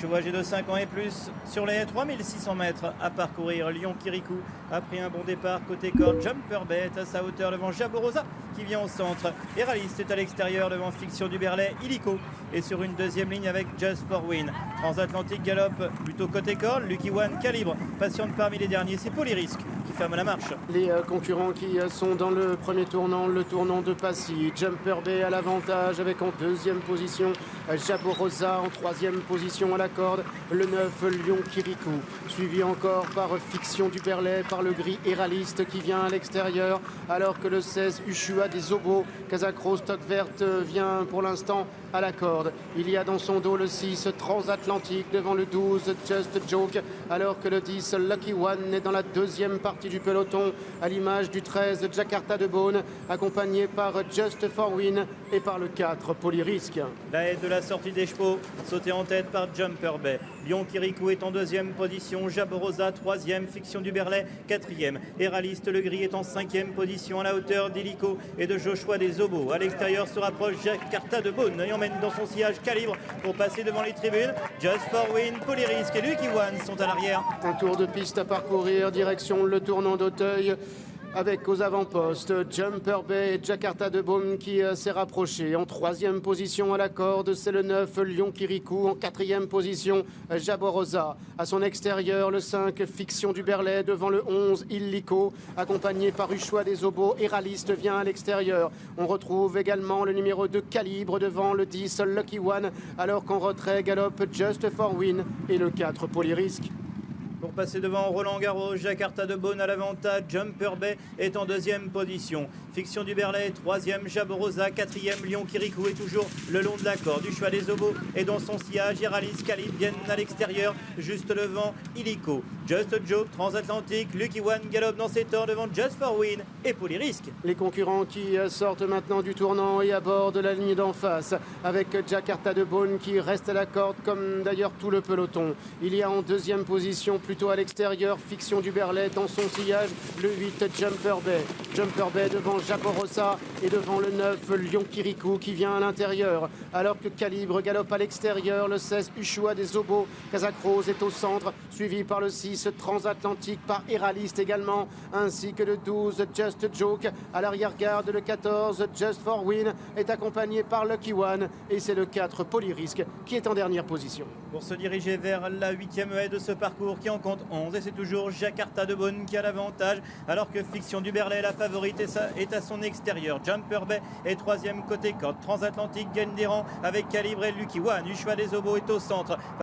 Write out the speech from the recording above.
chevaux âgés de 5 ans et plus sur les 3600 mètres à parcourir. Lion Kirikou a pris un bon départ côté corde. Jumper Bet à sa hauteur devant Jaborosa qui vient au centre. Héraliste est à l'extérieur devant Fiction du Berlay. Illico est sur une deuxième ligne avec Just for Win. Transatlantique galope plutôt côté corde. Lucky One calibre patiente parmi les derniers. C'est Polyrisque qui ferme la marche. Les concurrents qui sont dans le premier tournant, le tournant de Passy. Jumper Bay à l'avantage avec en deuxième position Jaborosa, en troisième position à la corde le 9 Lion Kirikou, suivi encore par Fiction du Berlay, par le gris Héraliste qui vient à l'extérieur, alors que le 16 Ushua des Obos, Casacro Stock Verte vient pour l'instant à la corde. Il y a dans son dos le 6 Transatlantique devant le 12 Just Joke, alors que le 10 Lucky One est dans la deuxième partie du peloton, à l'image du 13 Jakarta de Beaune, accompagné par Just for Win et par le 4 Polyrisque. La haie de la sortie des chevaux, sauté en tête par Jumper Bay. Lion Kirikou est en deuxième position, Jaborosa troisième, Fiction du Berlay quatrième. Héraliste le gris est en cinquième position à la hauteur d'Illico et de Joshua des Obos. À l'extérieur se rapproche Jakarta de Beaune et emmène dans son sillage calibre pour passer devant les tribunes. Just for Win, Polyrisque et Lucky One sont à l'arrière. Un tour de piste à parcourir, direction le tournant d'Auteuil, avec aux avant-postes Jumper Bay et Jakarta de Beaune qui s'est rapproché. En troisième position à la corde, c'est le 9 Lion Kirikou. En quatrième position, Jaborosa. À son extérieur, le 5 Fiction du Berlay devant le 11 Illico, accompagné par Ushua des Obos. Héraliste vient à l'extérieur. On retrouve également le numéro 2 Calibre devant le 10 Lucky One, alors qu'en retrait galope Just for Win et le 4 Polyrisque. Pour passer devant Roland Garros, Jakarta de Beaune à l'avantage, Jumper Bay est en deuxième position. Fiction du Berlay, troisième, Jaborosa, quatrième, Lion Kirikou est toujours le long de la corde. Ushua des Obos est dans son sillage, Héraliste, Calibre viennent à l'extérieur, juste devant Illico. Just Joke, Transatlantique, Lucky One galope dans ses torts devant Just for Win et Polyrisque. Les concurrents qui sortent maintenant du tournant et abordent la ligne d'en face, avec Jakarta de Beaune qui reste à la corde comme d'ailleurs tout le peloton. Il y a en deuxième position plutôt à l'extérieur Fiction du Berlay dans son sillage le 8 Jumper Bay. Jumper Bay devant Jaborosa et devant le 9 Lion Kirikou qui vient à l'intérieur, alors que Calibre galope à l'extérieur, le 16 Ushua des Obos. Casacrose est au centre, suivi par le 6 Transatlantique, par Héraliste également, ainsi que le 12 Just Joke. À l'arrière-garde, le 14 Just for Win est accompagné par Lucky One et c'est le 4 Polyrisque qui est en dernière position. Pour se diriger vers la 8e haie de ce parcours qui en compte 11 et c'est toujours Jakarta de Beaune qui a l'avantage, alors que Fiction du Berlay, la favorite, est à son extérieur. Jumper Bay est troisième côté corde. Transatlantique gagne des rangs avec Calibre et Lucky One. Ushua des Obos est au centre.